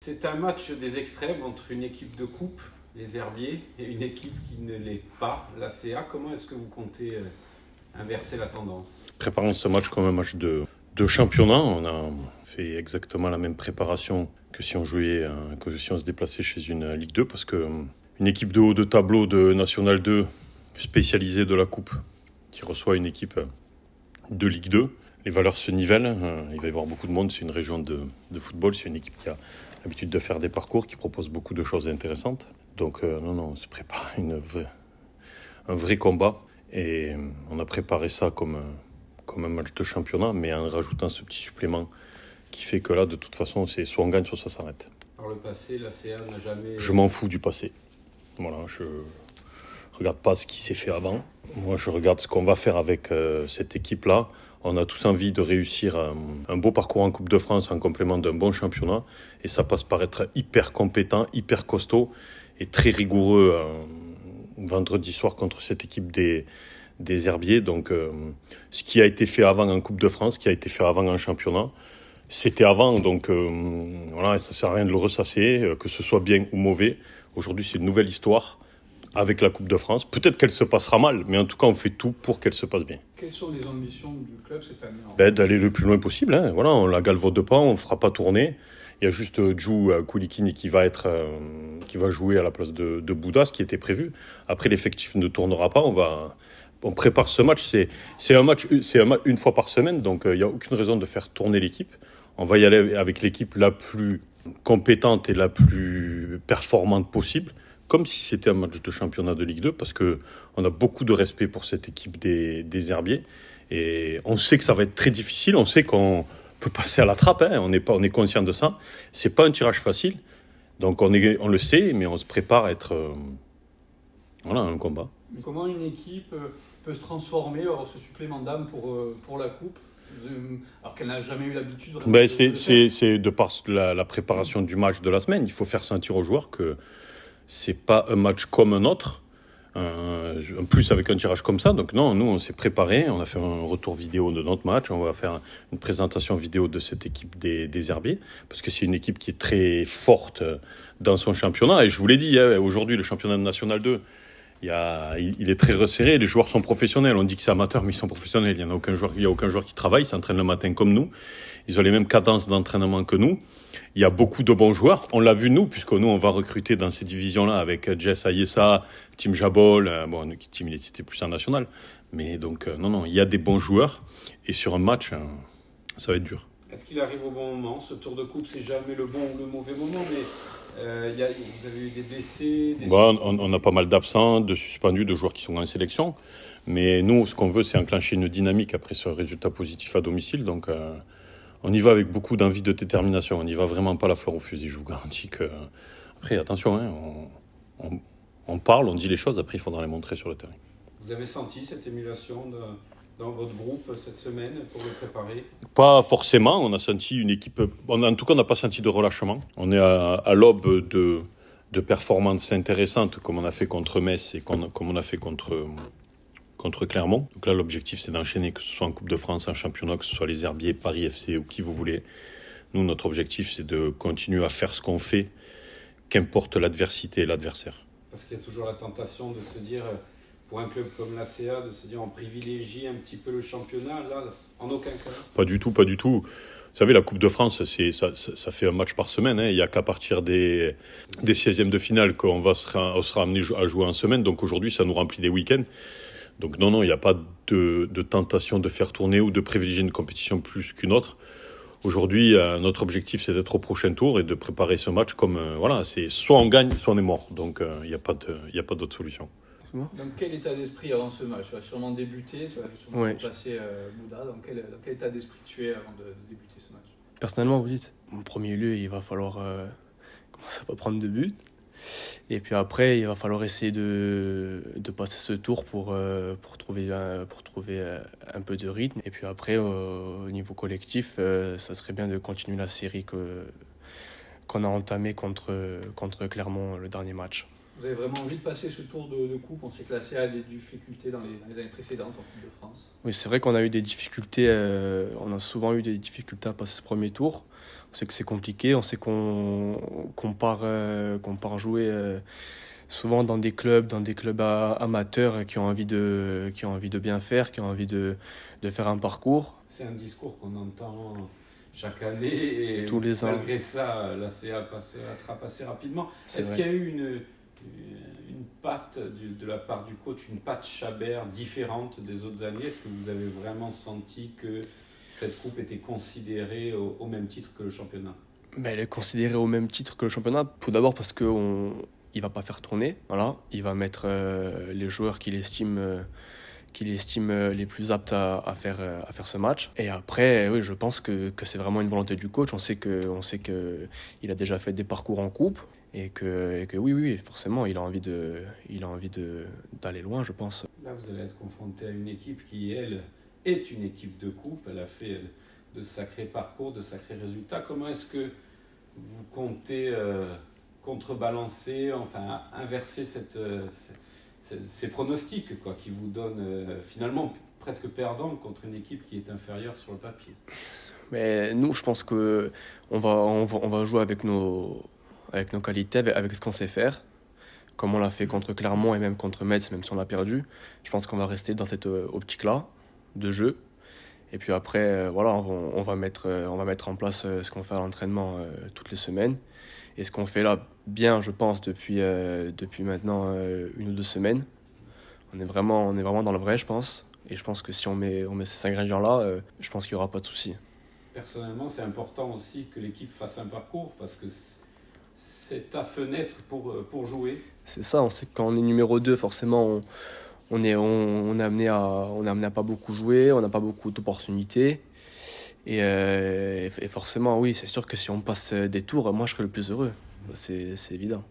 C'est un match des extrêmes entre une équipe de coupe, les Herbiers, et une équipe qui ne l'est pas, la CA. Comment est-ce que vous comptez inverser la tendance? Préparons ce match comme un match de championnat. On a fait exactement la même préparation que si on jouait, que si on se déplaçait chez une Ligue 2, parce que une équipe de haut de tableau de National 2 spécialisée de la coupe qui reçoit une équipe de Ligue 2, les valeurs se nivellent. Il va y avoir beaucoup de monde. C'est une région de football. C'est une équipe qui a l'habitude de faire des parcours, qui propose beaucoup de choses intéressantes. Donc on se prépare un vrai combat. Et on a préparé ça comme un match de championnat, mais en rajoutant ce petit supplément qui fait que là, de toute façon, c'est soit on gagne, soit ça s'arrête. Par le passé, la CA n'a jamais... Je m'en fous du passé. Voilà, je regarde pas ce qui s'est fait avant. Moi, je regarde ce qu'on va faire avec cette équipe-là. On a tous envie de réussir un beau parcours en Coupe de France en complément d'un bon championnat. Et ça passe par être hyper compétent, hyper costaud et très rigoureux vendredi soir contre cette équipe des Herbiers. Donc, ce qui a été fait avant en Coupe de France, ce qui a été fait avant en championnat, c'était avant. Donc, voilà, ça ne sert à rien de le ressasser, que ce soit bien ou mauvais. Aujourd'hui, c'est une nouvelle histoire avec la Coupe de France. Peut-être qu'elle se passera mal, mais en tout cas, on fait tout pour qu'elle se passe bien. Quelles sont les ambitions du club cette année? D'aller le plus loin possible. Hein. Voilà, on la galvaude pas, on ne fera pas tourner. Il y a juste Djou Koulikini qui va jouer à la place de Bouda, ce qui était prévu. Après, l'effectif ne tournera pas. On prépare ce match. C'est un match une fois par semaine, donc il n'y a aucune raison de faire tourner l'équipe. On va y aller avec l'équipe la plus compétente et la plus performante possible, comme si c'était un match de championnat de Ligue 2, parce qu'on a beaucoup de respect pour cette équipe des Herbiers. Et on sait que ça va être très difficile, on sait qu'on peut passer à la trappe, hein. On est conscient de ça. C'est pas un tirage facile, donc on le sait, mais on se prépare à être un combat. Mais comment une équipe peut se transformer, avoir ce supplément d'âme pour la coupe, alors qu'elle n'a jamais eu l'habitude c'est de par la préparation du match de la semaine. Il faut faire sentir aux joueurs que c'est pas un match comme un autre, en plus avec un tirage comme ça. Donc non, nous on s'est préparé, on a fait un retour vidéo de notre match, on va faire une présentation vidéo de cette équipe des Herbiers, parce que c'est une équipe qui est très forte dans son championnat. Et je vous l'ai dit, aujourd'hui le championnat national 2, il est très resserré, les joueurs sont professionnels. On dit que c'est amateur, mais ils sont professionnels. Il n'y a aucun joueur qui travaille, ils s'entraînent le matin comme nous. Ils ont les mêmes cadences d'entraînement que nous. Il y a beaucoup de bons joueurs. On l'a vu nous, puisque nous, on va recruter dans ces divisions-là avec Jess Ayessa, Tim Jabol. Tim, il était plus en national. Mais donc, il y a des bons joueurs. Et sur un match, ça va être dur. Est-ce qu'il arrive au bon moment? Ce tour de coupe, c'est jamais le bon ou le mauvais moment, mais vous avez eu des blessés on a pas mal d'absents, de suspendus, de joueurs qui sont en sélection. Mais nous, ce qu'on veut, c'est enclencher une dynamique après ce résultat positif à domicile. Donc, on y va avec beaucoup d'envie, de détermination. On n'y va vraiment pas la fleur au fusil. Je vous garantis que... Après, attention, hein, on parle, on dit les choses. Après, il faudra les montrer sur le terrain. Vous avez senti cette émulation dans votre groupe cette semaine pour le préparer? Pas forcément. On a senti une équipe... En tout cas, on n'a pas senti de relâchement. On est à l'aube de performances intéressantes, comme on a fait contre Metz et comme on a fait contre Clermont. Donc là, l'objectif, c'est d'enchaîner, que ce soit en Coupe de France, en championnat, que ce soit les Herbiers, Paris FC ou qui vous voulez. Nous, notre objectif, c'est de continuer à faire ce qu'on fait, qu'importe l'adversité et l'adversaire. Parce qu'il y a toujours la tentation de se dire, pour un club comme la CA, de se dire on privilégie un petit peu le championnat. Là, en aucun cas. Pas du tout. Vous savez, la Coupe de France, ça fait un match par semaine. Hein. Il n'y a qu'à partir des 16e de finale qu'on sera amené à jouer en semaine. Donc aujourd'hui, ça nous remplit des week-ends. Donc non, il n'y a pas de tentation de faire tourner ou de privilégier une compétition plus qu'une autre. Aujourd'hui, notre objectif, c'est d'être au prochain tour et de préparer ce match comme... c'est soit on gagne, soit on est mort. Donc il n'y a pas d'autre solution. Dans quel état d'esprit avant ce match? Tu vas sûrement débuter, tu vas sûrement passer Bouda. Dans quel état d'esprit tu es avant de débuter ce match? Personnellement, vous dites, en premier lieu, il va falloir commencer à pas prendre de but. Et puis après, il va falloir essayer de passer ce tour pour trouver un peu de rythme. Et puis après, au niveau collectif, ça serait bien de continuer la série qu'on a entamée contre Clermont, le dernier match. Vous avez vraiment envie de passer ce tour de coupe? On sait que la CA a des difficultés dans les années précédentes en Coupe de France. Oui, c'est vrai qu'on a eu des difficultés. On a souvent eu des difficultés à passer ce premier tour. On sait que c'est compliqué. On sait qu'on qu'on part jouer souvent dans des clubs amateurs qui ont envie de bien faire, qui ont envie de faire un parcours. C'est un discours qu'on entend chaque année et tous les ans. Malgré ça, la CA attrape assez rapidement. Est-ce vrai. qu'il y a eu une patte de la part du coach, une patte Chabert différente des autres années? Est-ce que vous avez vraiment senti que cette coupe était considérée au même titre que le championnat? Elle est considérée au même titre que le championnat, tout d'abord parce qu'il ne va pas faire tourner. Voilà. Il va mettre les joueurs qu'il estime les plus aptes à faire ce match. Et après, oui, je pense que c'est vraiment une volonté du coach. On sait qu'il a déjà fait des parcours en coupe et que oui, forcément, il a envie d'aller loin, je pense. Là, vous allez être confronté à une équipe qui, elle, est une équipe de coupe. Elle a fait de sacrés parcours, de sacrés résultats. Comment est-ce que vous comptez contrebalancer, enfin inverser ces pronostics quoi, qui vous donnent finalement presque perdant contre une équipe qui est inférieure sur le papier? Mais nous, je pense qu'on va jouer avec nos qualités, avec ce qu'on sait faire, comme on l'a fait contre Clermont et même contre Metz, même si on a perdu. Je pense qu'on va rester dans cette optique-là de jeu. Et puis après, voilà, on va mettre en place ce qu'on fait à l'entraînement toutes les semaines. Et ce qu'on fait là, bien, je pense, depuis maintenant 1 ou 2 semaines. On est vraiment dans le vrai, je pense. Et je pense que si on met ces ingrédients-là, je pense qu'il n'y aura pas de souci. Personnellement, c'est important aussi que l'équipe fasse un parcours parce que c'est ta fenêtre pour jouer. C'est ça, on sait que quand on est numéro 2, forcément, on est amené à pas beaucoup jouer, on n'a pas beaucoup d'opportunités. Et forcément, oui, c'est sûr que si on passe des tours, moi je serai le plus heureux. C'est évident.